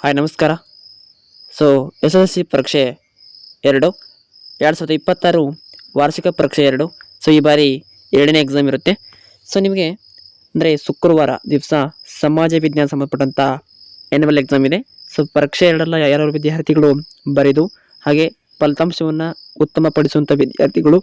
Hi ನಮಸ್ಕಾರ. So S S L C ಪರೀಕ್ಷೆ 2026 ವಾರ್ಷಿಕ ಪರೀಕ್ಷೆ 2. ಸೊ ಈ ಬಾರಿ 2ನೇ ಎಕ್ಸಾಮ್ ಇರುತ್ತೆ. ಸೊ ನಿಮಗೆ ಅಂದರೆ ಶುಕ್ರವಾರ ದಿವಸ ಸಮಾಜ ವಿಜ್ಞಾನ ಸಂಬಂಧಪಟ್ಟಂಥ ಆ್ಯನ್ಯುವಲ್ ಎಕ್ಸಾಮ್ ಇದೆ. ಸೊ ಪರೀಕ್ಷೆ 2 ಯಾರು ವಿದ್ಯಾರ್ಥಿಗಳು ಬರೆದು ಹಾಗೆ ಫಲಿತಾಂಶವನ್ನು ಉತ್ತಮಪಡಿಸುವಂಥ ವಿದ್ಯಾರ್ಥಿಗಳು,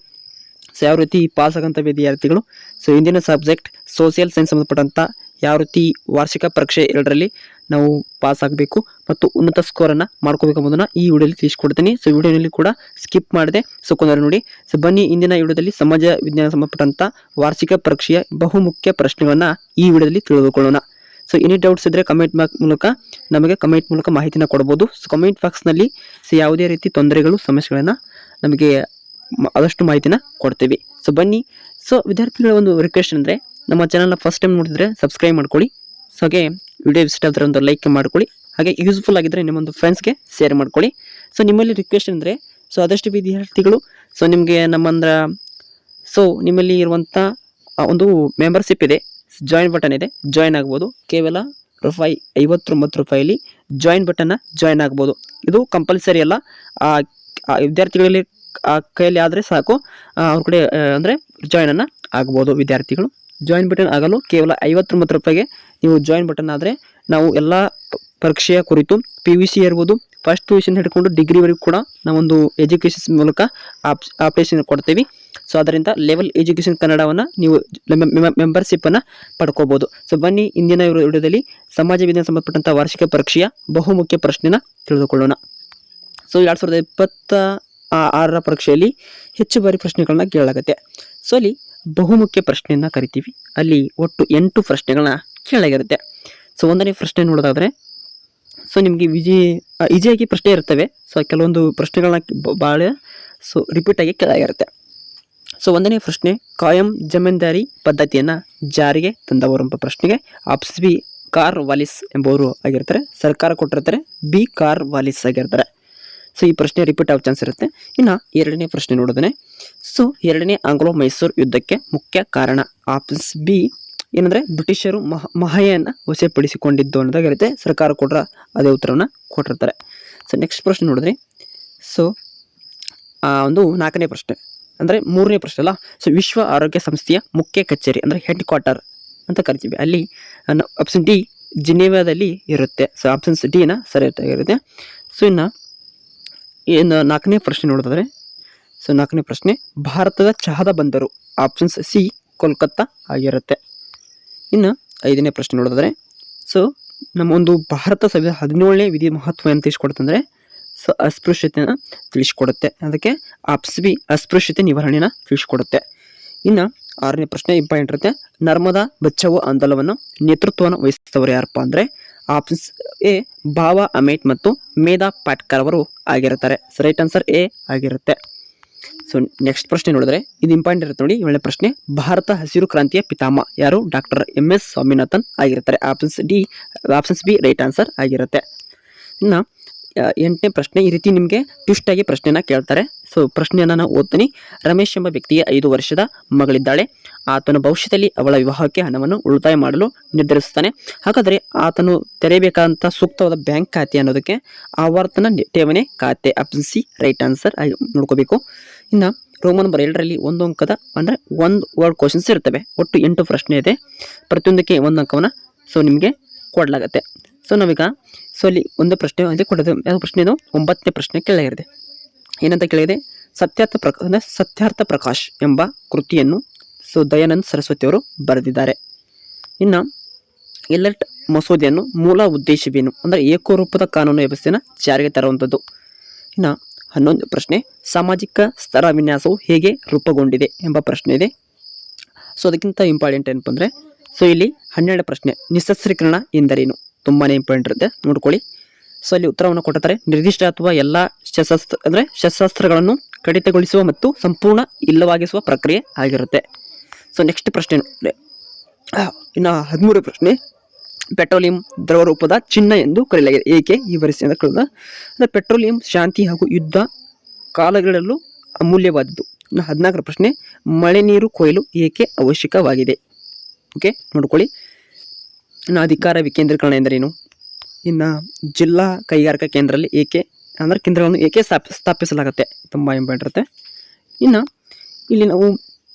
ಸೊ ಯಾವ ರೀತಿ ಪಾಸ್ ಆಗೋಂಥ ವಿದ್ಯಾರ್ಥಿಗಳು, ಸೊ ಇಂದಿನ ಸಬ್ಜೆಕ್ಟ್ ಸೋಷಿಯಲ್ ಸೈನ್ಸ್ ಸಂಬಂಧಪಟ್ಟಂಥ ಯಾವ ರೀತಿ ವಾರ್ಷಿಕ ಪರೀಕ್ಷೆ 2ರಲ್ಲಿ ನಾವು ಪಾಸ್ ಆಗಬೇಕು ಮತ್ತು ಉನ್ನತ ಸ್ಕೋರನ್ನು ಮಾಡ್ಕೋಬೇಕು ಎಂಬುದನ್ನು ಈ ವಿಡಿಯೋಲಿ ತಿಳಿಸ್ಕೊಡ್ತೀನಿ. ಸೊ ವಿಡಿಯೋನಲ್ಲಿ ಕೂಡ ಸ್ಕಿಪ್ ಮಾಡಿದೆ, ಸೊ ಕೊಂದರೆ ನೋಡಿ. ಸೊ ಬನ್ನಿ, ಇಂದಿನ ವಿಡಿಯೋದಲ್ಲಿ ಸಮಾಜ ವಿಜ್ಞಾನ ಸಂಬಂಧಪಟ್ಟಂಥ ವಾರ್ಷಿಕ ಪರೀಕ್ಷೆಯ ಬಹುಮುಖ್ಯ ಪ್ರಶ್ನೆಗಳನ್ನು ಈ ವಿಡಿಯೋದಲ್ಲಿ ತಿಳಿದುಕೊಳ್ಳೋಣ. ಸೊ ಎನಿ ಡೌಟ್ಸ್ ಇದ್ದರೆ ಕಮೆಂಟ್ ಮೂಲಕ ಮಾಹಿತಿನ ಕೊಡ್ಬೋದು. ಸೊ ಕಮೆಂಟ್ ಬಾಕ್ಸ್ನಲ್ಲಿ ಸೊ ಯಾವುದೇ ರೀತಿ ತೊಂದರೆಗಳು ಸಮಸ್ಯೆಗಳನ್ನು ನಮಗೆ ಆದಷ್ಟು ಮಾಹಿತಿನ ಕೊಡ್ತೀವಿ. ಸೊ ಬನ್ನಿ. ಸೊ ವಿದ್ಯಾರ್ಥಿಗಳ ಒಂದು ರಿಕ್ವೆಸ್ಟ್ ಅಂದರೆ, ನಮ್ಮ ಚಾನಲ್ನ ಫಸ್ಟ್ ಟೈಮ್ ನೋಡಿದರೆ ಸಬ್ಸ್ಕ್ರೈಬ್ ಮಾಡ್ಕೊಳ್ಳಿ. ಸೊ ಹಾಗೆ ವಿಡಿಯೋ ಇಷ್ಟ ಆದರೆ ಒಂದು ಲೈಕ್ ಮಾಡ್ಕೊಳ್ಳಿ. ಹಾಗೆ ಯೂಸ್ಫುಲ್ ಆಗಿದ್ದರೆ ನಿಮ್ಮೊಂದು ಫ್ರೆಂಡ್ಸ್ಗೆ ಶೇರ್ ಮಾಡ್ಕೊಳ್ಳಿ. ಸೊ ನಿಮ್ಮಲ್ಲಿ ರಿಕ್ವೆಸ್ಟ್ ಅಂದರೆ, ಸೊ ಆದಷ್ಟು ವಿದ್ಯಾರ್ಥಿಗಳು ಸೊ ನಿಮಗೆ ನಿಮ್ಮಲ್ಲಿ ಇರುವಂಥ ಒಂದು ಮೆಂಬರ್ಶಿಪ್ ಇದೆ, ಜಾಯಿನ್ ಬಟನ್ ಇದೆ, ಜಾಯಿನ್ ಆಗ್ಬೋದು. ಕೇವಲ ₹59 ಜಾಯಿನ್ ಬಟನ್ನ ಜಾಯಿನ್ ಆಗ್ಬೋದು. ಇದು ಕಂಪಲ್ಸರಿ ಅಲ್ಲ, ವಿದ್ಯಾರ್ಥಿಗಳಲ್ಲಿ ಕೈಯಲ್ಲಿ ಆದರೆ ಸಾಕು, ಅವ್ರ ಕಡೆ ಅಂದರೆ ಜಾಯಿನನ್ನು ಆಗ್ಬೋದು. ವಿದ್ಯಾರ್ಥಿಗಳು ಜಾಯಿನ್ ಬಟನ್ ಆಗಲು ಕೇವಲ ₹59 ನೀವು ಜಾಯಿನ್ ಬಟನ್ ಆದರೆ ನಾವು ಎಲ್ಲ ಪರೀಕ್ಷೆಯ ಕುರಿತು PUC ಇರ್ಬೋದು, ಫಸ್ಟ್ PUC ಹಿಡ್ಕೊಂಡು ಡಿಗ್ರಿವರೆಗೂ ಕೂಡ ನಾವೊಂದು ಎಜುಕೇಷನ್ಸ್ ಮೂಲಕ ಅಪ್ಡೇಷನ್ ಕೊಡ್ತೀವಿ. ಸೊ ಅದರಿಂದ ಲೆವೆಲ್ ಎಜುಕೇಷನ್ ಕನ್ನಡವನ್ನು ನೀವು ಮೆಂಬರ್ಶಿಪ್ಪನ್ನು ಪಡ್ಕೋಬೋದು. ಸೊ ಬನ್ನಿ, ಇಂದಿನ ವಿಡಿಯೋದಲ್ಲಿ ಸಮಾಜ ವಿಜ್ಞಾನ ಸಂಬಂಧಪಟ್ಟಂಥ ವಾರ್ಷಿಕ ಪರೀಕ್ಷೆಯ ಬಹುಮುಖ್ಯ ಪ್ರಶ್ನೆನ ತಿಳಿದುಕೊಳ್ಳೋಣ. ಸೊ 2026 ಪರೀಕ್ಷೆಯಲ್ಲಿ ಹೆಚ್ಚು ಬಾರಿ ಪ್ರಶ್ನೆಗಳನ್ನ ಕೇಳಲಾಗುತ್ತೆ. ಸೊ ಅಲ್ಲಿ ಬಹುಮುಖ್ಯ ಪ್ರಶ್ನೆಯನ್ನ ಕರಿತೀವಿ. ಅಲ್ಲಿ ಒಟ್ಟು 8 ಪ್ರಶ್ನೆಗಳನ್ನ ಕೇಳಲಾಗಿರುತ್ತೆ. ಸೊ 1ನೇ ಪ್ರಶ್ನೆ ನೋಡೋದಾದರೆ, ಸೊ ನಿಮಗೆ ಈಸಿಯಾಗಿ ಪ್ರಶ್ನೆ ಇರ್ತವೆ. ಸೊ ಕೆಲವೊಂದು ಪ್ರಶ್ನೆಗಳನ್ನ ಭಾಳ ರಿಪೀಟ್ ಆಗಿ ಕೇಳಲಾಗಿರುತ್ತೆ. ಸೊ 1ನೇ ಪ್ರಶ್ನೆ, ಕಾಯಂ ಜಮೀನ್ದಾರಿ ಪದ್ಧತಿಯನ್ನು ಜಾರಿಗೆ ತಂದವರು ಎಂಬ ಪ್ರಶ್ನೆಗೆ ಆಪ್ಷನ್ ಬಿ ಕಾರ್ ವಾಲಿಸ್ ಎಂಬುವರು ಆಗಿರ್ತಾರೆ. ಸರ್ಕಾರ ಕೊಟ್ಟಿರ್ತಾರೆ, ಬಿ ಕಾರ್ ವಾಲಿಸ್ ಆಗಿರ್ತಾರೆ. ಸೊ ಈ ಪ್ರಶ್ನೆ ರಿಪೀಟ್ ಆಗೋ ಚಾನ್ಸ್ ಇರುತ್ತೆ. ಇನ್ನು 2ನೇ ಪ್ರಶ್ನೆ ನೋಡಿದ್ರೆ, ಸೊ 2ನೇ ಆಂಗ್ಲೋ ಮೈಸೂರು ಯುದ್ಧಕ್ಕೆ ಮುಖ್ಯ ಕಾರಣ ಆಪ್ಷನ್ಸ್ ಬಿ ಏನಂದರೆ ಬ್ರಿಟಿಷರು ಮಹಾಯನ್ನು ವಶಪಡಿಸಿಕೊಂಡಿದ್ದು ಅನ್ನೋದಾಗಿರುತ್ತೆ. ಸರ್ಕಾರ ಕೊಟ್ಟರೆ ಅದೇ ಉತ್ತರವನ್ನು ಕೊಟ್ಟಿರ್ತಾರೆ. ಸೊ ನೆಕ್ಸ್ಟ್ ಪ್ರಶ್ನೆ ನೋಡಿದ್ರೆ, ಸೊ ಒಂದು 4ನೇ ಪ್ರಶ್ನೆ ಅಂದರೆ 3ನೇ ಪ್ರಶ್ನೆ ಅಲ್ಲ. ಸೊ ವಿಶ್ವ ಆರೋಗ್ಯ ಸಂಸ್ಥೆಯ ಮುಖ್ಯ ಕಚೇರಿ ಅಂದರೆ ಹೆಡ್ ಕ್ವಾರ್ಟರ್ ಅಂತ ಕರಿತೀವಿ, ಅಲ್ಲಿ ಆಪ್ಷನ್ ಡಿ ಜಿನೇವಾದಲ್ಲಿ ಇರುತ್ತೆ. ಸೊ ಆಪ್ಷನ್ಸ್ ಡಿನ ಸರಿಯಾಗಿರುತ್ತೆ. ಸೊ ಇನ್ನು 4ನೇ ಪ್ರಶ್ನೆ ನೋಡಿದ್ರೆ, ಸೊ 4ನೇ ಪ್ರಶ್ನೆ, ಭಾರತದ ಚಹಾದ ಬಂದರು ಆಪ್ಷನ್ಸ್ ಸಿ ಕೋಲ್ಕತ್ತಾ ಆಗಿರುತ್ತೆ. ಇನ್ನು 5ನೇ ಪ್ರಶ್ನೆ ನೋಡಿದ್ರೆ, ಸೊ ನಮ್ಮ ಒಂದು ಭಾರತ ಸಂವಿಧಾನ 17ನೇ ವಿಧಿ ಮಹತ್ವ ಏನು ತಿಳಿಸ್ಕೊಡುತ್ತಂದರೆ, ಸೊ ಅಸ್ಪೃಶ್ಯತೆಯನ್ನು ತಿಳಿಸ್ಕೊಡುತ್ತೆ. ಅದಕ್ಕೆ ಆಪ್ಷನ್ ಬಿ ಅಸ್ಪೃಶ್ಯತೆ ನಿವಾರಣೆನ ತಿಳಿಸ್ಕೊಡುತ್ತೆ. ಇನ್ನು 6ನೇ ಪ್ರಶ್ನೆ ಇಂಪಾರ್ಟೆಂಟ್ ಇರುತ್ತೆ. ನರ್ಮದಾ ಬಚಾವೋ ಆಂದೋಲನವನ್ನು ನೇತೃತ್ವವನ್ನು ವಹಿಸಿದವರು ಯಾರಪ್ಪ ಅಂದರೆ ಆಪ್ಷನ್ಸ್ ಎ ಬಾಬಾ ಅಮೇಟ್ ಮತ್ತು ಮೇಧಾ ಪಾಟ್ಕರ್ ಅವರು ಆಗಿರ್ತಾರೆ. ಸೊ ರೈಟ್ ಆನ್ಸರ್ ಎ ಆಗಿರುತ್ತೆ. ಸೊ ನೆಕ್ಸ್ಟ್ ಪ್ರಶ್ನೆ ನೋಡಿದ್ರೆ, ಇದು ಇಂಪಾರ್ಟೆಂಟ್ ಇರುತ್ತೆ ನೋಡಿ. 7ನೇ ಪ್ರಶ್ನೆ, ಭಾರತ ಹಸಿರು ಕ್ರಾಂತಿಯ ಪಿತಾಮಹ ಯಾರು? ಡಾಕ್ಟರ್ MS ಸ್ವಾಮಿನಾಥನ್ ಆಗಿರ್ತಾರೆ. ಆಪ್ಷನ್ಸ್ ಬಿ ರೈಟ್ ಆನ್ಸರ್ ಆಗಿರುತ್ತೆ. ಇನ್ನು 8ನೇ ಪ್ರಶ್ನೆ, ಈ ರೀತಿ ನಿಮಗೆ ಟ್ವಿಸ್ಟ್ ಆಗಿ ಪ್ರಶ್ನೆನ ಕೇಳ್ತಾರೆ. ಸೊ ಪ್ರಶ್ನೆಯನ್ನು ನಾನು ಓದ್ತೀನಿ. ರಮೇಶ್ ಎಂಬ ವ್ಯಕ್ತಿಯ 5 ವರ್ಷದ ಮಗಳಿದ್ದಾಳೆ. ಆತನು ಭವಿಷ್ಯದಲ್ಲಿ ಅವಳ ವಿವಾಹಕ್ಕೆ ಹಣವನ್ನು ಉಳಿತಾಯ ಮಾಡಲು ನಿರ್ಧರಿಸುತ್ತಾನೆ. ಹಾಗಾದರೆ ಆತನು ತೆರೆಯಬೇಕಾದಂಥ ಸೂಕ್ತವಾದ ಬ್ಯಾಂಕ್ ಖಾತೆ ಅನ್ನೋದಕ್ಕೆ ಆವರ್ತನ ಠೇವಣಿ ಖಾತೆ. ಆಪ್ಷನ್ ಸಿ ರೈಟ್ ಆನ್ಸರ್ ಆಗಿ ನೋಡ್ಕೋಬೇಕು. ಇನ್ನು ರೋಮನ್ ನಂಬರ್ 2ರಲ್ಲಿ 1 ಅಂಕದ ಅಂದರೆ 1 ವರ್ಡ್ ಕ್ವಶನ್ಸ್ ಇರ್ತವೆ. ಒಟ್ಟು 8 ಪ್ರಶ್ನೆ ಇದೆ. ಪ್ರತಿಯೊಂದಕ್ಕೆ 1 ಅಂಕವನ್ನು ಸೊ ನಿಮಗೆ ಕೊಡಲಾಗುತ್ತೆ. ಸೊ ನಾವೀಗ ಅಲ್ಲಿ ಒಂದು ಪ್ರಶ್ನೆ ಅಲ್ಲಿ ಕೊಡೋದು. ಯಾವ ಪ್ರಶ್ನೆ ಇದು? 9ನೇ ಪ್ರಶ್ನೆ ಕೇಳಲಾಗಿದೆ. ಏನಂತ ಕೇಳಿದೆ? ಸತ್ಯಾರ್ಥ ಪ್ರಕಾಶ್ ಎಂಬ ಕೃತಿಯನ್ನು ಸೊ ದಯಾನಂದ ಸರಸ್ವತಿ ಅವರು ಬರೆದಿದ್ದಾರೆ. ಇನ್ನು ಎಲರ್ಟ್ ಮಸೂದೆಯನ್ನು ಮೂಲ ಉದ್ದೇಶವೇನು ಅಂದರೆ ಏಕರೂಪದ ಕಾನೂನು ವ್ಯವಸ್ಥೆಯನ್ನು ಜಾರಿಗೆ ತರುವಂಥದ್ದು. ಇನ್ನು 11ನೇ ಪ್ರಶ್ನೆ, ಸಾಮಾಜಿಕ ಸ್ತರ ವಿನ್ಯಾಸವು ಹೇಗೆ ರೂಪುಗೊಂಡಿದೆ ಎಂಬ ಪ್ರಶ್ನೆ ಇದೆ. ಸೊ ಅದಕ್ಕಿಂತ ಇಂಪಾರ್ಟೆಂಟ್ ಏನಪ್ಪ ಅಂದರೆ, ಸೊ ಇಲ್ಲಿ 12ನೇ ಪ್ರಶ್ನೆ, ನಿಶಸ್ತ್ರೀಕರಣ ಎಂದರೇನು? ತುಂಬಾ ಇಂಪಾರ್ಟೆಂಟ್ ಇರುತ್ತೆ, ನೋಡ್ಕೊಳ್ಳಿ. ಸೊ ಅಲ್ಲಿ ಉತ್ತರವನ್ನು ಕೊಟ್ಟಿರ್ತಾರೆ. ನಿರ್ದಿಷ್ಟ ಅಥವಾ ಎಲ್ಲ ಶಸ್ತ್ರಾಸ್ತ್ರಗಳನ್ನು ಕಡಿತಗೊಳಿಸುವ ಮತ್ತು ಸಂಪೂರ್ಣ ಇಲ್ಲವಾಗಿಸುವ ಪ್ರಕ್ರಿಯೆ ಆಗಿರುತ್ತೆ. ಸೊ ನೆಕ್ಸ್ಟ್ ಪ್ರಶ್ನೆ ಇನ್ನು 13ನೇ ಪ್ರಶ್ನೆ, ಪೆಟ್ರೋಲಿಯಂ ದ್ರವ ರೂಪದ ಚಿನ್ನ ಎಂದು ಕರೆಯಲಾಗಿದೆ, ಏಕೆ? ಈ ವರಿಸೆ ಅಂತ ಕೇಳಿದ ಅಂದರೆ ಪೆಟ್ರೋಲಿಯಂ ಶಾಂತಿ ಹಾಗೂ ಯುದ್ಧ ಕಾಲಗಳಲ್ಲೂ ಅಮೂಲ್ಯವಾದದ್ದು. ಇನ್ನು 14ನೇ ಪ್ರಶ್ನೆ, ಮಳೆ ನೀರು ಕೊಯ್ಲು ಏಕೆ ಅವಶ್ಯಕವಾಗಿದೆ? ಓಕೆ, ನೋಡ್ಕೊಳ್ಳಿ. ಇನ್ನು ಅಧಿಕಾರ ವಿಕೇಂದ್ರೀಕರಣ ಎಂದರೇನು? ಇನ್ನು ಜಿಲ್ಲಾ ಕೈಗಾರಿಕಾ ಕೇಂದ್ರದಲ್ಲಿ ಅಂದರೆ ಕೇಂದ್ರಗಳನ್ನು ಏಕೆ ಸ್ಥಾಪಿಸಲಾಗುತ್ತೆ, ತುಂಬ ಇಂಪಾರ್ಟೆಂಟ್ ಇರುತ್ತೆ. ಇನ್ನು ಇಲ್ಲಿ ನಾವು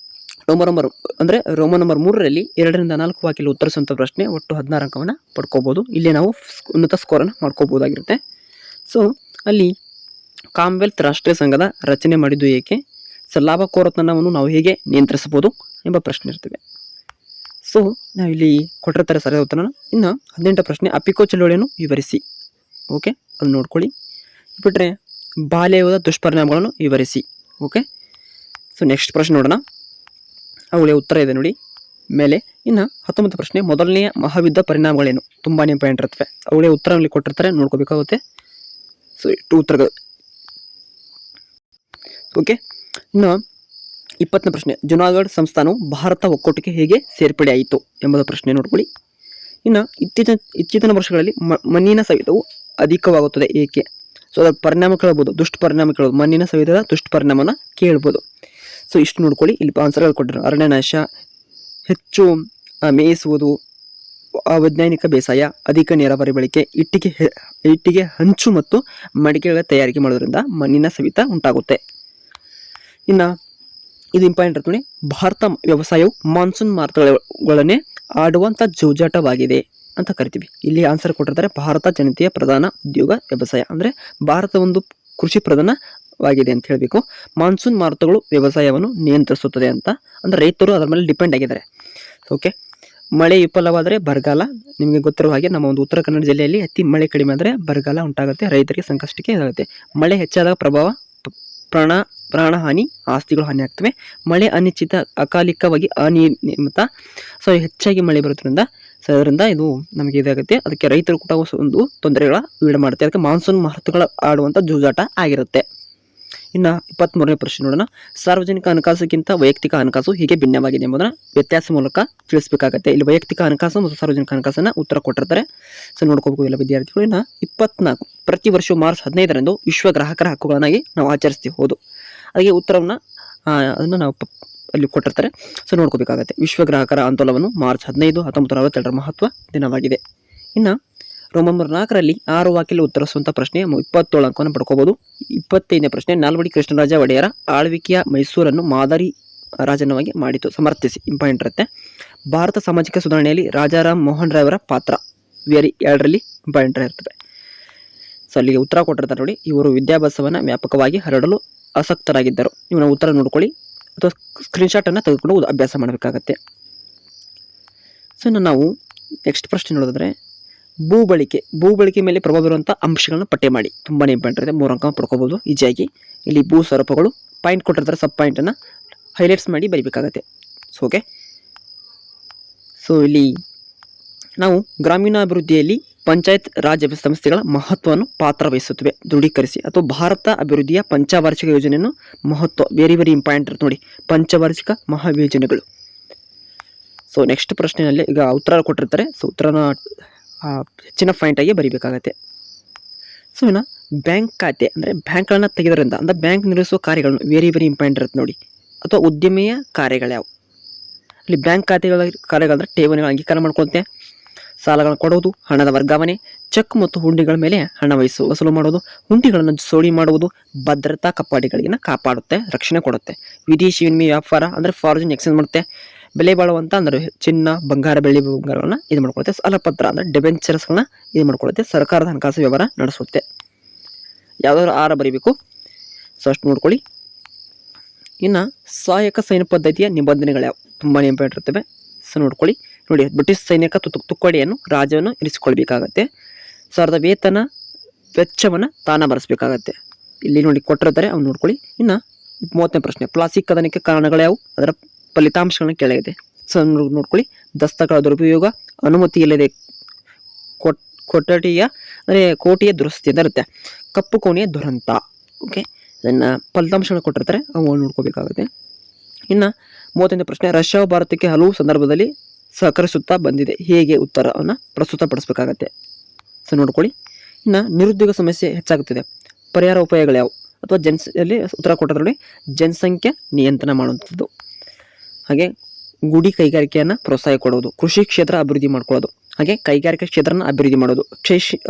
ರೋಮನ್ ನಂಬರ್ 3ರಲ್ಲಿ 2ರಿಂದ 4 ವಾಕ್ಯದಲ್ಲಿ ಉತ್ತರಿಸುವಂಥ ಪ್ರಶ್ನೆ ಒಟ್ಟು 16 ಅಂಕವನ್ನು ಪಡ್ಕೋಬೋದು. ಇಲ್ಲಿ ನಾವು ಉನ್ನತ ಸ್ಕೋರನ್ನು ಮಾಡ್ಕೋಬೋದಾಗಿರುತ್ತೆ. ಸೊ ಅಲ್ಲಿ ಕಾಮನ್ವೆಲ್ತ್ ರಾಷ್ಟ್ರೀಯ ಸಂಘದ ರಚನೆ ಮಾಡಿದ್ದು ಏಕೆ, ಸೊ ಲಾಭಕೋರತನವನ್ನು ನಾವು ಹೇಗೆ ನಿಯಂತ್ರಿಸಬಹುದು ಎಂಬ ಪ್ರಶ್ನೆ ಇರ್ತವೆ. ಸೊ ನಾವಿಲ್ಲಿ ಕೊಟ್ಟಿರ್ತಾರೆ ಸರಿಯಾದ ಉತ್ತರನ. ಇನ್ನು 18 ಪ್ರಶ್ನೆ ಅಪಿಕೋ ಚಳುವಳಿಯನ್ನು ವಿವರಿಸಿ. ಓಕೆ, ಅದು ನೋಡ್ಕೊಳ್ಳಿ. ಬಿಟ್ಟರೆ ಬಾಲ್ಯದ ದುಷ್ಪರಿಣಾಮಗಳನ್ನು ವಿವರಿಸಿ. ಓಕೆ, ಸೊ ನೆಕ್ಸ್ಟ್ ಪ್ರಶ್ನೆ ನೋಡೋಣ. ಅವುಗಳ ಉತ್ತರ ಇದೆ ನೋಡಿ ಮೇಲೆ. ಇನ್ನು 19 ಪ್ರಶ್ನೆ ಮೊದಲನೆಯ ಮಹಾಯುದ್ಧ ಪರಿಣಾಮಗಳೇನು, ತುಂಬಾ ಇಂಪಾರ್ಟೆಂಟ್ ಇರ್ತವೆ. ಅವುಗಳ ಉತ್ತರದಲ್ಲಿ ಕೊಟ್ಟಿರ್ತಾರೆ, ನೋಡ್ಕೋಬೇಕಾಗುತ್ತೆ. ಸೊ ಇಷ್ಟು ಉತ್ತರಗಳು. ಓಕೆ, ಇನ್ನು 20ನೇ ಪ್ರಶ್ನೆ ಜುನಾಗಢ್ ಸಂಸ್ಥಾನವು ಭಾರತ ಒಕ್ಕೂಟಕ್ಕೆ ಹೇಗೆ ಸೇರ್ಪಡೆಯಾಯಿತು ಎಂಬುದು ಪ್ರಶ್ನೆ ನೋಡ್ಕೊಳ್ಳಿ. ಇನ್ನು ಇತ್ತೀಚಿನ ವರ್ಷಗಳಲ್ಲಿ ಮಣ್ಣಿನ ಸವೆತವು ಅಧಿಕವಾಗುತ್ತದೆ ಏಕೆ, ಸೊ ಅದರ ಪರಿಣಾಮ ಕೇಳ್ಬೋದು, ದುಷ್ಪರಿಣಾಮ ಕೇಳ್ಬೋದು, ಮಣ್ಣಿನ ಸವೆತದ ದುಷ್ಪರಿಣಾಮನ ಕೇಳ್ಬೋದು. ಸೊ ಇಷ್ಟು ನೋಡ್ಕೊಳ್ಳಿ. ಇಲ್ಲಿ ಆನ್ಸರ್ಗಳು ಕೊಟ್ಟರು. ಅರಣ್ಯನಾಶ, ಹೆಚ್ಚು ಮೇಯಿಸುವುದು, ಅವೈಜ್ಞಾನಿಕ ಬೇಸಾಯ, ಅಧಿಕ ನೀರಾವರಿ ಬಳಕೆ, ಇಟ್ಟಿಗೆ ಹಂಚು ಮತ್ತು ಮಡಿಕೆಗಳ ತಯಾರಿಕೆ ಮಾಡೋದ್ರಿಂದ ಮಣ್ಣಿನ ಸವೆತ ಉಂಟಾಗುತ್ತೆ. ಇನ್ನು ಇದು ಇಂಪಾರ್ಟೆಂಟ್ ಇರ್ತದೆ. ಭಾರತ ವ್ಯವಸಾಯವು ಮಾನ್ಸೂನ್ ಮಾರುತಗಳನ್ನೇ ಆಡುವಂಥ ಜೂಜಾಟವಾಗಿದೆ ಅಂತ ಕರಿತೀವಿ. ಇಲ್ಲಿ ಆನ್ಸರ್ ಕೊಟ್ಟಿರ್ತಾರೆ, ಭಾರತ ಜನತೆಯ ಪ್ರಧಾನ ಉದ್ಯೋಗ ವ್ಯವಸಾಯ, ಅಂದರೆ ಭಾರತ ಒಂದು ಕೃಷಿ ಪ್ರಧಾನವಾಗಿದೆ ಅಂತ ಹೇಳಬೇಕು. ಮಾನ್ಸೂನ್ ಮಾರುತಗಳು ವ್ಯವಸಾಯವನ್ನು ನಿಯಂತ್ರಿಸುತ್ತದೆ ಅಂತ, ಅಂದರೆ ರೈತರು ಅದರ ಮೇಲೆ ಡಿಪೆಂಡ್ ಆಗಿದ್ದಾರೆ. ಓಕೆ, ಮಳೆ ವಿಫಲವಾದರೆ ಬರಗಾಲ, ನಿಮಗೆ ಗೊತ್ತಿರುವ ಹಾಗೆ ನಮ್ಮ ಒಂದು ಉತ್ತರ ಕನ್ನಡ ಜಿಲ್ಲೆಯಲ್ಲಿ ಅತಿ ಮಳೆ ಕಡಿಮೆ ಆದರೆ ಬರಗಾಲ ಉಂಟಾಗುತ್ತೆ, ರೈತರಿಗೆ ಸಂಕಷ್ಟಕ್ಕೆ ಇದಾಗುತ್ತೆ. ಮಳೆ ಹೆಚ್ಚಾದಾಗ ಪ್ರಭಾವ ಪ್ರಾಣಹಾನಿ, ಆಸ್ತಿಗಳು ಹಾನಿ ಆಗ್ತವೆ. ಮಳೆ ಅನಿಶ್ಚಿತ, ಅಕಾಲಿಕವಾಗಿ ಅನಿಯಮಿತ, ಸೊ ಹೆಚ್ಚಾಗಿ ಮಳೆ ಬರೋದ್ರಿಂದ ಅದರಿಂದ ಇದು ನಮಗೆ ಇದಾಗುತ್ತೆ. ಅದಕ್ಕೆ ರೈತರು ಕೂಡ ಒಂದು ತೊಂದರೆಗಳ ಈಡು ಮಾಡುತ್ತೆ. ಅದಕ್ಕೆ ಮಾನ್ಸೂನ್ ಮಾರುತಗಳ ಆಡುವಂಥ ಜೂಜಾಟ ಆಗಿರುತ್ತೆ. ಇನ್ನು 23ನೇ ಪ್ರಶ್ನೆ ನೋಡೋಣ. ಸಾರ್ವಜನಿಕ ಹಣಕಾಸುಗಿಂತ ವೈಯಕ್ತಿಕ ಹಣಕಾಸು ಹೇಗೆ ಭಿನ್ನವಾಗಿದೆ ಎಂಬುದನ್ನು ವ್ಯತ್ಯಾಸ ಮೂಲಕ ತಿಳಿಸಬೇಕಾಗುತ್ತೆ. ಇಲ್ಲಿ ವೈಯಕ್ತಿಕ ಹಣಕಾಸು ಮತ್ತು ಸಾರ್ವಜನಿಕ ಹಣಕಾಸನ್ನು ಉತ್ತರ ಕೊಟ್ಟಿರ್ತಾರೆ. ಸೊ ನೋಡ್ಕೋಬೇಕು ಎಲ್ಲ ವಿದ್ಯಾರ್ಥಿಗಳು. ಇನ್ನು 24 ಪ್ರತಿ ವರ್ಷ ಮಾರ್ಚ್ 15ರಂದು ವಿಶ್ವ ಗ್ರಾಹಕರ ಹಕ್ಕುಗಳನ್ನಾಗಿ ನಾವು ಆಚರಿಸ್ತೀವಿ. ಹೌದು, ಹಾಗೆ ಉತ್ತರವನ್ನು ಅದನ್ನು ನಾವು ಅಲ್ಲಿ ಕೊಟ್ಟಿರ್ತಾರೆ. ಸೊ ನೋಡ್ಕೋಬೇಕಾಗತ್ತೆ. ವಿಶ್ವ ಗ್ರಾಹಕರ ಆಂದೋಲನವನ್ನು ಮಾರ್ಚ್ 15, 1962ರ ಮಹತ್ವ ದಿನವಾಗಿದೆ. ಇನ್ನು ರೋಮನ್ ನಂಬರ್ 4ರಲ್ಲಿ 6 ವಾಕ್ಯದಲ್ಲಿ ಉತ್ತರಿಸುವಂಥ ಪ್ರಶ್ನೆ 27 ಅಂಕವನ್ನು ಪಡ್ಕೋಬಹುದು. 25ನೇ ಪ್ರಶ್ನೆ ನಾಲ್ವಡಿ ಕೃಷ್ಣರಾಜ ಒಡೆಯರ ಆಳ್ವಿಕೆಯ ಮೈಸೂರನ್ನು ಮಾದರಿ ರಾಜನವಾಗಿ ಮಾಡಿತು, ಸಮರ್ಥಿಸಿ. ಇಂಪಾರ್ಟೆಂಟ್ ಇರುತ್ತೆ. ಭಾರತ ಸಾಮಾಜಿಕ ಸುಧಾರಣೆಯಲ್ಲಿ ರಾಜಾರಾಮ್ ಮೋಹನ್ ರಾಯ್ ಅವರ ಪಾತ್ರ 2ರಲ್ಲಿ ಇಂಪಾರ್ಟೆಂಟ್ ಇರ್ತದೆ. ಸೊ ಅಲ್ಲಿಗೆ ಉತ್ತರ ಕೊಟ್ಟಿರ್ತಾರೆ ನೋಡಿ. ಇವರು ವಿದ್ಯಾಭ್ಯಾಸವನ್ನು ವ್ಯಾಪಕವಾಗಿ ಹರಡಲು ಆಸಕ್ತರಾಗಿದ್ದರು. ಇವನ ಉತ್ತರ ನೋಡ್ಕೊಳ್ಳಿ ಅಥವಾ ಸ್ಕ್ರೀನ್ಶಾಟನ್ನು ತೆಗೆದುಕೊಂಡು ಅಭ್ಯಾಸ ಮಾಡಬೇಕಾಗತ್ತೆ. ಸೊ ನಾವು ನೆಕ್ಸ್ಟ್ ಪ್ರಶ್ನೆ ನೋಡಿದ್ರೆ ಭೂಬಳಿಕೆ ಮೇಲೆ ಪ್ರಭಾವ ಬೀರುವಂಥ ಅಂಶಗಳನ್ನ ಪಟ್ಟಿ ಮಾಡಿ. ತುಂಬಾ ಇಂಪಾರ್ಟೆಂಟ್ ಇದೆ. 3 ಅಂಕ ಪಡ್ಕೋಬಹುದು ಈಜಿಯಾಗಿ. ಇಲ್ಲಿ ಭೂ ಸ್ವರೂಪಗಳು ಪಾಯಿಂಟ್ ಕೊಟ್ಟಿರ್ತಾರೆ, ಸಬ್ ಪಾಯಿಂಟನ್ನು ಹೈಲೈಟ್ಸ್ ಮಾಡಿ ಬರೀಬೇಕಾಗತ್ತೆ. ಸೊ ಓಕೆ, ಸೊ ಇಲ್ಲಿ ನಾವು ಗ್ರಾಮೀಣಾಭಿವೃದ್ಧಿಯಲ್ಲಿ ಪಂಚಾಯತ್ ರಾಜ್ ಸಂಸ್ಥೆಗಳ ಮಹತ್ವವನ್ನು ಪಾತ್ರ ವಹಿಸುತ್ತವೆ ದೃಢೀಕರಿಸಿ. ಅಥವಾ ಭಾರತ ಅಭಿವೃದ್ಧಿಯ ಪಂಚವಾರ್ಷಿಕ ಯೋಜನೆಯನ್ನು ಮಹತ್ವ ವೆರಿ ಇಂಪಾರ್ಟೆಂಟ್ ಇರುತ್ತೆ ನೋಡಿ, ಪಂಚವಾರ್ಷಿಕ ಮಹಾಯೋಜನೆಗಳು. ಸೊ ನೆಕ್ಸ್ಟ್ ಪ್ರಶ್ನೆಯಲ್ಲಿ ಈಗ ಉತ್ತರ ಕೊಟ್ಟಿರ್ತಾರೆ. ಸೊ ಉತ್ತರನ ಹೆಚ್ಚಿನ ಪಾಯಿಂಟ್ ಆಗಿ ಬರೀಬೇಕಾಗತ್ತೆ. ಸೊ ಇನ್ನು ಬ್ಯಾಂಕ್ ಖಾತೆ ಅಂದರೆ ಬ್ಯಾಂಕ್ಗಳನ್ನು ತೆಗೆದರಿಂದ ಅಂದರೆ ಬ್ಯಾಂಕ್ ನಿರ್ವಹಿಸುವ ಕಾರ್ಯಗಳನ್ನು ವೆರಿ ಇಂಪಾರ್ಟೆಂಟ್ ಇರುತ್ತೆ ನೋಡಿ. ಅಥವಾ ಉದ್ಯಮಿಯ ಕಾರ್ಯಗಳ್ಯಾವು. ಇಲ್ಲಿ ಬ್ಯಾಂಕ್ ಕಾರ್ಯಗಳಂದ್ರೆ ಠೇವಣಿಗಳ ಅಂಗೀಕಾರ ಮಾಡ್ಕೊಳುತ್ತೆ, ಸಾಲಗಳನ್ನು ಕೊಡುವುದು, ಹಣದ ವರ್ಗಾವಣೆ, ಚೆಕ್ ಮತ್ತು ಹುಂಡಿಗಳ ಮೇಲೆ ಹಣ ವಸೂಲು ಮಾಡುವುದು, ಹುಂಡಿಗಳನ್ನು ಸೋಳಿ ಮಾಡುವುದು, ಭದ್ರತಾ ಕಪ್ಪಾಡಿಗಳಿಗೆ ಕಾಪಾಡುತ್ತೆ, ರಕ್ಷಣೆ ಕೊಡುತ್ತೆ. ವಿದೇಶಿ ವಿನಿಮಯ ವ್ಯಾಪಾರ ಅಂದರೆ ಫಾರಿನ್ ಎಕ್ಸ್ಚೇಂಜ್ ಮಾಡುತ್ತೆ. ಬೆಲೆ ಬಾಳುವಂಥ ಅಂದರೆ ಚಿನ್ನ, ಬಂಗಾರ, ಬೆಳ್ಳಿ ಬಂಗಾರಗಳನ್ನ ಇದು ಮಾಡ್ಕೊಳುತ್ತೆ. ಸಾಲಪತ್ರ ಅಂದರೆ ಡಿಬೆಂಚರ್ಸ್ಗಳನ್ನ ಇದು ಮಾಡ್ಕೊಳುತ್ತೆ. ಸರ್ಕಾರದ ಹಣಕಾಸು ವ್ಯವಹಾರ ನಡೆಸುತ್ತೆ. ಯಾವುದಾದ್ರು 6 ಬರೀಬೇಕು. ಸೊ ಅಷ್ಟು ನೋಡ್ಕೊಳ್ಳಿ. ಇನ್ನು ಸಹಾಯಕ ಸೈನ್ಯ ಪದ್ಧತಿಯ ನಿಬಂಧನೆಗಳ್ಯಾವು, ತುಂಬಾ ಇಂಪಾರ್ಟೆಂಟ್ ಇರ್ತವೆ. ಸೊ ನೋಡ್ಕೊಳ್ಳಿ ನೋಡಿ. ಬ್ರಿಟಿಷ್ ಸೈನಿಕ ತುಕಡಿಯನ್ನು ರಾಜ್ಯವನ್ನು ಇರಿಸಿಕೊಳ್ಬೇಕಾಗತ್ತೆ. ಸೊ ಅದರ ವೇತನ ವೆಚ್ಚವನ್ನು ತಾನ ಭರಿಸಬೇಕಾಗತ್ತೆ. ಇಲ್ಲಿ ನೋಡಿ ಕೊಟ್ಟಿರ್ತಾರೆ, ಅವ್ನು ನೋಡ್ಕೊಳ್ಳಿ. ಇನ್ನು 30ನೇ ಪ್ರಶ್ನೆ ಪ್ಲಾಸ್ಟಿಕ್ ಕದನಕ್ಕೆ ಕಾರಣಗಳ್ಯಾವು, ಅದರ ಫಲಿತಾಂಶಗಳನ್ನ ಕೆಳಗಿದೆ. ಸೊ ನೋಡ್ಕೊಳ್ಳಿ. ದಸ್ತಗಳ ದುರುಪಯೋಗ, ಅನುಮತಿ ಇಲ್ಲದೆ ಕೋಟೆಯ ದುರಸ್ತಿ ಅಂತ ಇರುತ್ತೆ. ಕಪ್ಪು ಕೋಣೆಯ ದುರಂತ. ಓಕೆ, ಇದನ್ನು ಫಲಿತಾಂಶಗಳು ಕೊಟ್ಟಿರ್ತಾರೆ, ಅವು ನೋಡ್ಕೋಬೇಕಾಗುತ್ತೆ. ಇನ್ನು 31ನೇ ಪ್ರಶ್ನೆ ರಷ್ಯಾವು ಭಾರತಕ್ಕೆ ಹಲವು ಸಂದರ್ಭದಲ್ಲಿ ಸಹಕರಿಸುತ್ತಾ ಬಂದಿದೆ, ಹೇಗೆ ಉತ್ತರವನ್ನು ಪ್ರಸ್ತುತಪಡಿಸಬೇಕಾಗತ್ತೆ. ಸೊ ನೋಡ್ಕೊಳ್ಳಿ. ಇನ್ನು ನಿರುದ್ಯೋಗ ಸಮಸ್ಯೆ ಹೆಚ್ಚಾಗುತ್ತಿದೆ, ಪರಿಹಾರ ಉಪಾಯಗಳ್ಯಾವು, ಅಥವಾ ಅಲ್ಲಿ ಉತ್ತರ ಕೊಟ್ಟದ್ರಲ್ಲಿ ಜನಸಂಖ್ಯೆ ನಿಯಂತ್ರಣ ಮಾಡುವಂಥದ್ದು. ಹಾಗೆ ಗುಡಿ ಕೈಗಾರಿಕೆಯನ್ನು ಪ್ರೋತ್ಸಾಹ ಕೊಡುವುದು, ಕೃಷಿ ಕ್ಷೇತ್ರ ಅಭಿವೃದ್ಧಿ ಮಾಡ್ಕೊಳ್ಳೋದು, ಹಾಗೆ ಕೈಗಾರಿಕಾ ಕ್ಷೇತ್ರನ ಅಭಿವೃದ್ಧಿ ಮಾಡೋದು,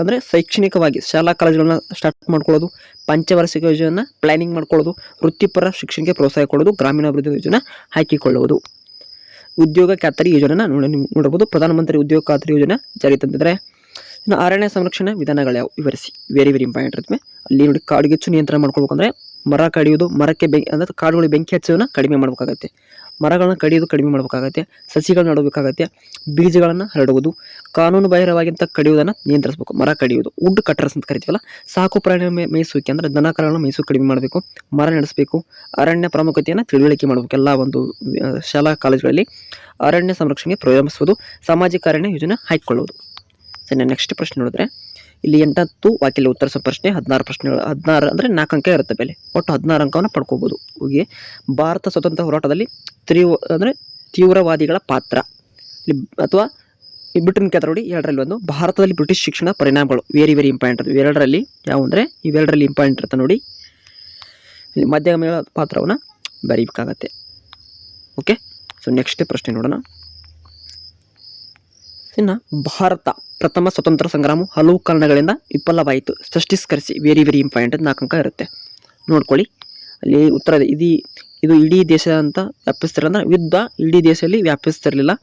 ಅಂದರೆ ಶೈಕ್ಷಣಿಕವಾಗಿ ಶಾಲಾ ಕಾಲೇಜುಗಳನ್ನ ಸ್ಟಾರ್ಟ್ ಮಾಡ್ಕೊಳ್ಳೋದು, ಪಂಚವಾರ್ಷಿಕ ಯೋಜನೆಯನ್ನು ಪ್ಲಾನಿಂಗ್ ಮಾಡ್ಕೊಳ್ಳೋದು, ವೃತ್ತಿಪರ ಶಿಕ್ಷಣಕ್ಕೆ ಪ್ರೋತ್ಸಾಹ ಕೊಡೋದು, ಗ್ರಾಮೀಣಾಭಿವೃದ್ಧಿ ಯೋಜನೆ ಹಾಕಿಕೊಳ್ಳುವುದು, ಉದ್ಯೋಗ ಖಾತರಿ ಯೋಜನೆನ ನೋಡಬಹುದು. ಪ್ರಧಾನಮಂತ್ರಿ ಉದ್ಯೋಗ ಖಾತರಿ ಯೋಜನೆ ಜಾರಿ ತಂದಿದ್ದಾರೆ. ಇನ್ನು ಅರಣ್ಯ ಸಂರಕ್ಷಣೆ ವಿಧಾನಗಳು ಯಾವ ವಿವರಿಸಿ, ವೆರಿ ಇಂಪಾರ್ಟೆಂಟ್ ಇರುತ್ತೆ. ಅಲ್ಲಿ ನೋಡಿ ಕಾಡ್ಗಿಚ್ಚು ನಿಯಂತ್ರಣ ಮಾಡ್ಕೊಳ್ಬೇಕಂದ್ರೆ ಮರ ಕಡಿಯೋದು, ಮರಕ್ಕೆ ಅಂದರೆ ಕಾಡುಗಳಿಗೆ ಬೆಂಕಿ ಹಚ್ಚೋದನ್ನ ಕಡಿಮೆ ಮಾಡಬೇಕಾಗತ್ತೆ, ಮರಗಳನ್ನ ಕಡಿಯೋದು ಕಡಿಮೆ ಮಾಡಬೇಕಾಗತ್ತೆ, ಸಸಿಗಳನ್ನ ನೆಡಬೇಕಾಗತ್ತೆ, ಬೀಜಗಳನ್ನು ಹರಡುವುದು, ಕಾನೂನು ಬಾಹಿರವಾಗಿಂತ ಕಡಿಯೋದನ್ನು ನಿಯಂತ್ರಿಸಬೇಕು, ಮರ ಕಡಿಯೋದು, ವುಡ್ ಕಟ್ಟರ್ಸ್ ಅಂತ ಕರಿತೀವಲ್ಲ, ಸಾಕು ಪ್ರಾಣಿ ಮೇಯಿಸುವಿಕೆ ಅಂದರೆ ದನಕರಗಳನ್ನು ಮೇಯಿಸು ಕಡಿಮೆ ಮಾಡಬೇಕು, ಮರ ನಡೆಸಬೇಕು, ಅರಣ್ಯ ಪ್ರಾಮುಖ್ಯತೆಯನ್ನು ತಿಳುವಳಿಕೆ ಮಾಡಬೇಕು. ಎಲ್ಲ ಒಂದು ಶಾಲಾ ಕಾಲೇಜುಗಳಲ್ಲಿ ಅರಣ್ಯ ಸಂರಕ್ಷಣೆಗೆ ಪ್ರಾರಂಭಿಸುವುದು, ಸಾಮಾಜಿಕ ಅರಣ್ಯ ಯೋಜನೆ ಹಾಕಿಕೊಳ್ಳುವುದು. ಸರಿ, ನೆಕ್ಸ್ಟ್ ಪ್ರಶ್ನೆ ನೋಡಿದ್ರೆ ಇಲ್ಲಿ 8 ವಾಕ್ಯದಲ್ಲಿ ಉತ್ತರಿಸೋ ಪ್ರಶ್ನೆ 16 ಪ್ರಶ್ನೆಗಳು, 16 ಅಂದರೆ 4 ಅಂಕ ಇರುತ್ತೆ ಬೆಲೆ, ಒಟ್ಟು 16 ಅಂಕವನ್ನು ಪಡ್ಕೋಬಹುದು. ಹೀಗೆ ಭಾರತ ಸ್ವತಂತ್ರ ಹೋರಾಟದಲ್ಲಿ ತೀವ್ರವಾದಿಗಳ ಪಾತ್ರ ಅಥವಾ ಬಿಟ್ಟಿನ ಕೇಳ್ತಾರೆ ನೋಡಿ, 2ರಲ್ಲಿ ಒಂದು ಭಾರತದಲ್ಲಿ ಬ್ರಿಟಿಷ್ ಶಿಕ್ಷಣ ಪರಿಣಾಮಗಳು, ವೆರಿ ಇಂಪಾರ್ಟೆಂಟ್ ಅದು. 2ರಲ್ಲಿ ಯಾವ ಅಂದರೆ ಇವೆರಡರಲ್ಲಿ ಇಂಪಾರ್ಟೆಂಟ್ ಇರುತ್ತೆ ನೋಡಿ, ಇಲ್ಲಿ ಮಾಧ್ಯಮಗಳ ಪಾತ್ರವನ್ನು ಬರೀಬೇಕಾಗತ್ತೆ. ಓಕೆ, ಸೊ ನೆಕ್ಸ್ಟ್ ಪ್ರಶ್ನೆ ನೋಡೋಣ. ಇನ್ನು ಭಾರತ ಪ್ರಥಮ ಸ್ವತಂತ್ರ ಸಂಗ್ರಾಮ ಹಲವು ಕಾರಣಗಳಿಂದ ವಿಫಲವಾಯಿತು, ಸ್ಪಷ್ಟೀಕರಿಸಿ, ವೆರಿ ಇಂಪಾರ್ಟೆಂಟ್, 4 ಅಂಕ ಇರುತ್ತೆ. ನೋಡ್ಕೊಳ್ಳಿ, ಅಲ್ಲಿ ಉತ್ತರ ಇದು ಇಡೀ ದೇಶ ಅಂತ ವ್ಯಾಪಿಸ್ತಿರಲ್ಲ, ಯುದ್ಧ ಇಡೀ ದೇಶದಲ್ಲಿ ವ್ಯಾಪಿಸ್ತಿರಲಿಲ್ಲ,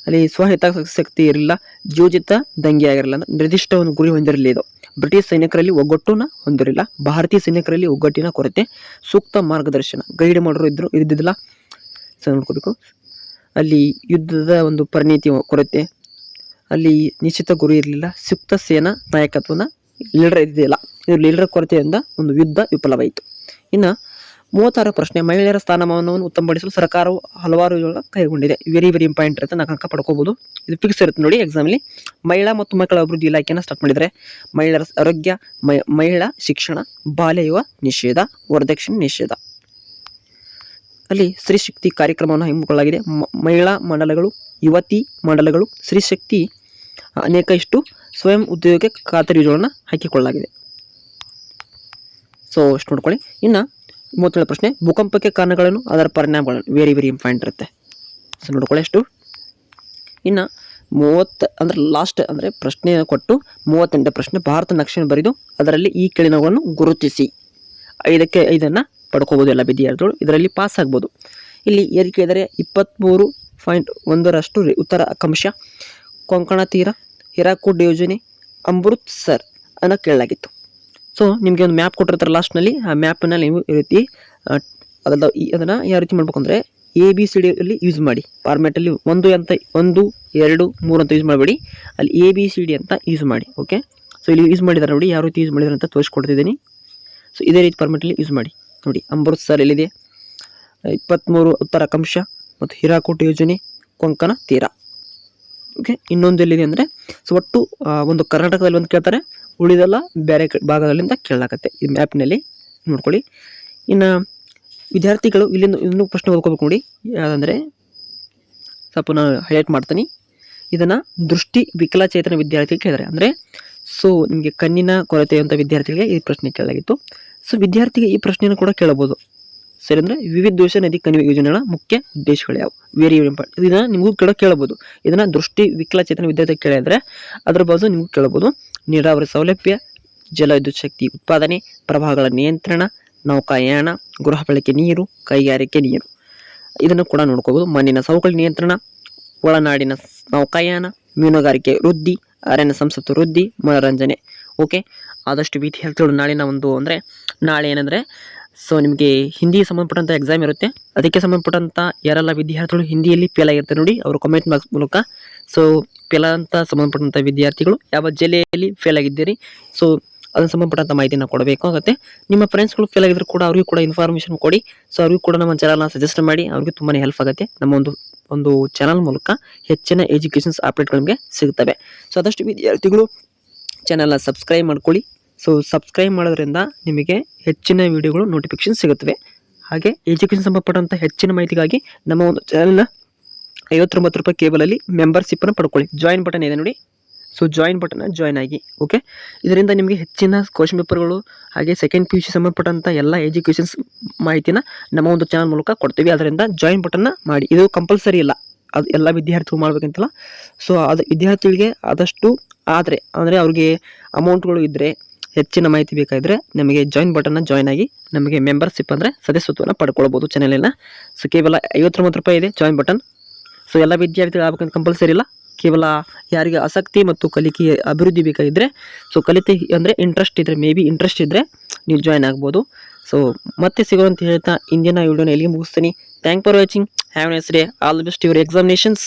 ಅಲ್ಲಿ ಸ್ವಹಿತಾಸಕ್ತಿ ಇರಲಿಲ್ಲ, ಯೋಜಿತ ದಂಗೆ ಆಗಿರಲಿಲ್ಲ, ಅಂದರೆ ನಿರ್ದಿಷ್ಟ ಒಂದು ಗುರಿ ಹೊಂದಿರಲಿಲ್ಲ. ಇದು ಬ್ರಿಟಿಷ್ ಸೈನಿಕರಲ್ಲಿ ಒಗ್ಗಟ್ಟನ್ನು ಹೊಂದಿರಲಿಲ್ಲ, ಭಾರತೀಯ ಸೈನಿಕರಲ್ಲಿ ಒಗ್ಗಟ್ಟಿನ ಕೊರತೆ, ಸೂಕ್ತ ಮಾರ್ಗದರ್ಶನ ಗೈಡ್ ಮಾಡೋರು ಇದ್ದಿದ್ದಿಲ್ಲ. ಸೊ ನೋಡ್ಕೋಬೇಕು, ಅಲ್ಲಿ ಯುದ್ಧದ ಒಂದು ಪರಿಣಿತಿ ಕೊರತೆ, ಅಲ್ಲಿ ನಿಶ್ಚಿತ ಗುರಿ ಇರಲಿಲ್ಲ, ಸೂಕ್ತ ಸೇನಾ ನಾಯಕತ್ವನ ಲೀಡರ್ ಇದ್ದಿಲ್ಲ, ಇದು ಲೀಡರ್ ಕೊರತೆಯಿಂದ ಒಂದು ಯುದ್ಧ ವಿಫಲವಾಯಿತು. ಇನ್ನು 36 ಪ್ರಶ್ನೆ, ಮಹಿಳೆಯರ ಸ್ಥಾನಮಾನವನ್ನು ಉತ್ತಮಪಡಿಸಲು ಸರ್ಕಾರವು ಹಲವಾರು ಯೋಜನೆ ಕೈಗೊಂಡಿದೆ, ವೆರಿ ಇಂಪಾರ್ಟೆಂಟ್ ಇರುತ್ತೆ, 4 ಅಂಕ ಪಡ್ಕೋಬಹುದು. ಇದು ಫಿಕ್ಸ್ ಇರುತ್ತೆ ನೋಡಿ ಎಕ್ಸಾಮಲ್ಲಿ. ಮಹಿಳಾ ಮತ್ತು ಮಕ್ಕಳ ಅಭಿವೃದ್ಧಿ ಇಲಾಖೆಯನ್ನು ಸ್ಟಾರ್ಟ್ ಮಾಡಿದರೆ, ಮಹಿಳೆಯರ ಆರೋಗ್ಯ, ಮಹಿಳಾ ಶಿಕ್ಷಣ, ಬಾಲ್ಯ ವಿವಾಹ ನಿಷೇಧ, ವರದಕ್ಷಿಣೆ ನಿಷೇಧ. ಅಲ್ಲಿ ಸ್ತ್ರೀ ಶಕ್ತಿ ಕಾರ್ಯಕ್ರಮವನ್ನು ಹಮ್ಮಿಕೊಳ್ಳಲಾಗಿದೆ, ಮಹಿಳಾ ಮಂಡಲಗಳು, ಯುವತಿ ಮಂಡಲಗಳು, ಸ್ತ್ರೀ ಶಕ್ತಿ, ಅನೇಕ ಸ್ವಯಂ ಉದ್ಯೋಗ ಖಾತರಿ ಯೋಜನೆಯನ್ನು ಹಾಕಿಕೊಳ್ಳಲಾಗಿದೆ. ಸೊ ಅಷ್ಟು ನೋಡ್ಕೊಳ್ಳಿ. ಇನ್ನು 37 ಪ್ರಶ್ನೆ, ಭೂಕಂಪಕ್ಕೆ ಕಾರಣಗಳನ್ನು ಅದರ ಪರಿಣಾಮಗಳನ್ನು, ವೆರಿ ಇಂಪಾರ್ಟೆಂಟ್ ಇರುತ್ತೆ. ಸೊ ನೋಡ್ಕೊಳ್ಳಿ ಅಷ್ಟು. ಇನ್ನು 30 ಅಂದರೆ ಲಾಸ್ಟ್ ಅಂದರೆ ಪ್ರಶ್ನೆ ಕೊಟ್ಟು 38 ಪ್ರಶ್ನೆ, ಭಾರತ ನಕ್ಷೆಯನ್ನು ಬರೆದು ಅದರಲ್ಲಿ ಈ ಕೆಳಗಿನವನ್ನು ಗುರುತಿಸಿ, 5ಕ್ಕೆ 5 ಪಡ್ಕೋಬೋದು ಎಲ್ಲ ವಿದ್ಯಾರ್ಥಿಗಳು, ಇದರಲ್ಲಿ ಪಾಸ್ ಆಗ್ಬೋದು. ಇಲ್ಲಿ ಏರಿಕೆ ಇದ್ದರೆ 23.1ರಷ್ಟು ಉತ್ತರ ಅಕ್ಷಾಂಶ, ಕೊಂಕಣ ತೀರ, ಹಿರಾಕುಡ್ ಯೋಜನೆ, ಅಮೃತ್ಸರ್ ಅನ್ನು ಕೇಳಲಾಗಿತ್ತು. ಸೊ ನಿಮಗೆ ಒಂದು ಮ್ಯಾಪ್ ಕೊಟ್ಟಿರ್ತಾರೆ ಲಾಸ್ಟ್ನಲ್ಲಿ, ಆ ಮ್ಯಾಪ್ನಲ್ಲಿ ನೀವು ಈ ರೀತಿ ಅದನ್ನು ಯಾವ ರೀತಿ ಮಾಡ್ಬೇಕು ಅಂದರೆ ABCD ಅಲ್ಲಿ ಯೂಸ್ ಮಾಡಿ, ಫಾರ್ಮ್ಯಾಟಲ್ಲಿ 1, 2, 3 ಅಂತ ಯೂಸ್ ಮಾಡಬೇಡಿ, ಅಲ್ಲಿ ABCD ಅಂತ ಯೂಸ್ ಮಾಡಿ. ಓಕೆ, ಸೊ ಇಲ್ಲಿ ಯೂಸ್ ಮಾಡಿದ್ದಾರೆ ನೋಡಿ, ಯಾವ ರೀತಿ ಯೂಸ್ ಮಾಡಿದ್ದಾರೆ ಅಂತ ತೋರಿಸ್ಕೊಡ್ತಿದ್ದೀನಿ. ಸೊ ಇದೇ ರೀತಿ ಫಾರ್ಮ್ಯಾಟಲ್ಲಿ ಯೂಸ್ ಮಾಡಿ ನೋಡಿ. ಅಮೃತ್ಸರ್ ಎಲ್ಲಿದೆ, 23 ಉತ್ತರ ಅಕ್ಷಾಂಶ ಮತ್ತು ಹಿರಾಕುಡ್ ಯೋಜನೆ, ಕೊಂಕಣ ತೀರ. ಓಕೆ, ಇನ್ನೊಂದು ಎಲ್ಲಿದೆ ಅಂದರೆ, ಸೊ ಒಟ್ಟು ಒಂದು ಕರ್ನಾಟಕದಲ್ಲಿ ಒಂದು ಕೇಳ್ತಾರೆ, ಉಳಿದೆಲ್ಲ ಬೇರೆ ಭಾಗದಲ್ಲಿಂದ ಕೇಳಲಾಗತ್ತೆ ಈ ಮ್ಯಾಪ್ನಲ್ಲಿ ನೋಡ್ಕೊಳ್ಳಿ. ಇನ್ನು ವಿದ್ಯಾರ್ಥಿಗಳು ಇಲ್ಲಿಂದ ಇನ್ನೂ ಪ್ರಶ್ನೆ ಓದ್ಕೋಬೇಕು ನೋಡಿ, ಯಾವುದಂದರೆ ಸ್ವಲ್ಪ ನಾನು ಹೈಲೈಟ್ ಮಾಡ್ತೀನಿ. ಇದನ್ನು ದೃಷ್ಟಿ ವಿಕಲಚೇತನ ವಿದ್ಯಾರ್ಥಿಗಳು ಕೇಳಿದ್ದಾರೆ, ಅಂದರೆ ಸೊ ನಿಮಗೆ ಕಣ್ಣಿನ ಕೊರತೆ ಅಂತ ವಿದ್ಯಾರ್ಥಿಗಳಿಗೆ ಈ ಪ್ರಶ್ನೆ ಕೇಳಲಾಗಿತ್ತು. ಸೊ ವಿದ್ಯಾರ್ಥಿಗೆ ಈ ಪ್ರಶ್ನೆಯನ್ನು ಕೂಡ ಕೇಳಬಹುದು. ಸರಿ, ಅಂದರೆ ವಿವಿಧೋಶ ನದಿ ಕಣಿವೆ ಯೋಜನೆಗಳ ಮುಖ್ಯ ಉದ್ದೇಶಗಳು ಯಾವುವು, ವೆರಿ ಇಂಪಾರ್ಟೆಂಟ್. ಇದನ್ನು ನಿಮಗೂ ಕೂಡ ಕೇಳಬಹುದು. ಇದನ್ನು ದೃಷ್ಟಿ ವಿಕಲಚೇತನ ವಿದ್ಯಾರ್ಥಿ ಕೇಳಿದರೆ ಅದರ ಬಾಜು ನಿಮಗೂ ಕೇಳಬಹುದು. ನೀರಾವರಿ ಸೌಲಭ್ಯ, ಜಲವಿದ್ಯುತ್ ಶಕ್ತಿ ಉತ್ಪಾದನೆ, ಪ್ರವಾಹಗಳ ನಿಯಂತ್ರಣ, ನೌಕಾಯಾನ, ಗೃಹ ಬಳಕೆ ನೀರು, ಕೈಗಾರಿಕೆ ನೀರು, ಇದನ್ನು ಕೂಡ ನೋಡ್ಕೋಬಹುದು. ಮಣ್ಣಿನ ಸವಕಳಿ ನಿಯಂತ್ರಣ, ಒಳನಾಡಿನ ನೌಕಾಯಾನ, ಮೀನುಗಾರಿಕೆ ವೃದ್ಧಿ, ಅರಣ್ಯ ಸಂಪತ್ತು ವೃದ್ಧಿ, ಮನೋರಂಜನೆ. ಓಕೆ, ಆದಷ್ಟು ವಿದ್ಯಾರ್ಥಿಗಳು ನಾಳಿನ ಒಂದು ಅಂದರೆ ನಾಳೆ ಏನಂದರೆ ಸೊ ನಿಮಗೆ ಹಿಂದಿ ಸಂಬಂಧಪಟ್ಟಂಥ ಎಕ್ಸಾಮ್ ಇರುತ್ತೆ, ಅದಕ್ಕೆ ಸಂಬಂಧಪಟ್ಟಂಥ ಯಾರೆಲ್ಲ ವಿದ್ಯಾರ್ಥಿಗಳು ಹಿಂದಿಯಲ್ಲಿ ಫೇಲ್ ಆಗಿರ್ತಾರೆ ನೋಡಿ, ಅವರು ಕಮೆಂಟ್ ಬಾಕ್ಸ್ ಮೂಲಕ ಸೊ ಫೇಲ್ ಅಂತ ಸಂಬಂಧಪಟ್ಟಂಥ ವಿದ್ಯಾರ್ಥಿಗಳು ಯಾವ ಜಿಲ್ಲೆಯಲ್ಲಿ ಫೇಲ್ ಆಗಿದ್ದೀರಿ, ಸೊ ಅದನ್ನು ಸಂಬಂಧಪಟ್ಟಂಥ ಮಾಹಿತಿನ ಕೊಡಬೇಕಾಗುತ್ತೆ. ನಿಮ್ಮ ಫ್ರೆಂಡ್ಸ್ಗಳು ಫೇಲ್ ಆಗಿದ್ರು ಕೂಡ ಅವ್ರಿಗೂ ಕೂಡ ಇನ್ಫಾರ್ಮೇಷನ್ ಕೊಡಿ. ಸೊ ಅವ್ರಿಗೂ ಕೂಡ ನಮ್ಮ ಚಾನಲ್ನ ಸಜೆಸ್ಟ್ ಮಾಡಿ, ಅವ್ರಿಗೂ ತುಂಬಾ ಹೆಲ್ಪ್ ಆಗುತ್ತೆ. ನಮ್ಮ ಒಂದು ಚಾನಲ್ ಮೂಲಕ ಹೆಚ್ಚಿನ ಎಜುಕೇಷನ್ಸ್ ಅಪ್ಡೇಟ್ಗಳು ನಿಮಗೆ ಸಿಗುತ್ತವೆ. ಸೊ ಆದಷ್ಟು ವಿದ್ಯಾರ್ಥಿಗಳು ಚಾನಲ್ನ ಸಬ್ಸ್ಕ್ರೈಬ್ ಮಾಡ್ಕೊಳ್ಳಿ. ಸೊ ಸಬ್ಸ್ಕ್ರೈಬ್ ಮಾಡೋದ್ರಿಂದ ನಿಮಗೆ ಹೆಚ್ಚಿನ ವಿಡಿಯೋಗಳು ನೋಟಿಫಿಕೇಶನ್ ಸಿಗುತ್ತವೆ. ಹಾಗೆ ಎಜುಕೇಷನ್ ಸಂಬಂಧಪಟ್ಟಂಥ ಹೆಚ್ಚಿನ ಮಾಹಿತಿಗಾಗಿ ನಮ್ಮ ಒಂದು ಚಾನಲ್ನ 59 ರೂಪಾಯಿ ಕೇಬಲಲ್ಲಿ ಮೆಂಬರ್ಶಿಪ್ಪನ್ನು ಪಡ್ಕೊಳ್ಳಿ. ಜಾಯಿನ್ ಬಟನ್ ಇದೆ ನೋಡಿ, ಸೊ ಜಾಯಿನ್ ಬಟನ್ನ ಜಾಯ್ನ್ ಆಗಿ. ಓಕೆ, ಇದರಿಂದ ನಿಮಗೆ ಹೆಚ್ಚಿನ ಕ್ವಶನ್ ಪೇಪರ್ಗಳು ಹಾಗೆ ಸೆಕೆಂಡ್ PUC ಸಂಬಂಧಪಟ್ಟಂಥ ಎಲ್ಲ ಎಜುಕೇಷನ್ಸ್ ಮಾಹಿತಿನ ನಮ್ಮ ಒಂದು ಚಾನಲ್ ಮೂಲಕ ಕೊಡ್ತೀವಿ. ಅದರಿಂದ ಜಾಯಿನ್ ಬಟನ್ನ ಮಾಡಿ, ಇದು ಕಂಪಲ್ಸರಿ ಇಲ್ಲ, ಅದು ಎಲ್ಲ ವಿದ್ಯಾರ್ಥಿಗಳು ಮಾಡ್ಬೇಕಂತಿಲ್ಲ. ಸೊ ಅದು ವಿದ್ಯಾರ್ಥಿಗಳಿಗೆ ಆದಷ್ಟು ಅಂದರೆ ಅವ್ರಿಗೆ ಅಮೌಂಟ್ಗಳು ಇದ್ದರೆ, ಹೆಚ್ಚಿನ ಮಾಹಿತಿ ಬೇಕಾದರೆ ನಮಗೆ ಜಾಯಿನ್ ಆಗಿ ನಮಗೆ ಮೆಂಬರ್ಶಿಪ್ ಅಂದರೆ ಸದಸ್ಯತ್ವವನ್ನು ಪಡ್ಕೊಳ್ಬೋದು ಚಾನಲಿನ. ಸೊ ಕೇವಲ 59 ರೂಪಾಯಿ ಇದೆ ಜಾಯಿನ್ ಬಟನ್. ಸೊ ಎಲ್ಲ ವಿದ್ಯಾರ್ಥಿಗಳು ಆಗ್ಬೇಕಂತ ಕಂಪಲ್ಸರಿ ಇಲ್ಲ, ಕೇವಲ ಯಾರಿಗೆ ಆಸಕ್ತಿ ಮತ್ತು ಕಲಿಕೆ ಅಭಿವೃದ್ಧಿ ಬೇಕಾಗಿದ್ದರೆ, ಸೊ ಕಲಿತೆ ಅಂದರೆ ಇಂಟ್ರೆಸ್ಟ್ ಇದ್ದರೆ ನೀವು ಜಾಯ್ನ್ ಆಗ್ಬೋದು. ಸೊ ಮತ್ತೆ ಸಿಗುವಂತ ಹೇಳ್ತಾ ಇಂದಿನ ವಿಡಿಯೋನ ಎಲ್ಲಿಗೆ ಮುಗಿಸ್ತೀನಿ. Thank for watching. Have A nice day. All the best your examinations.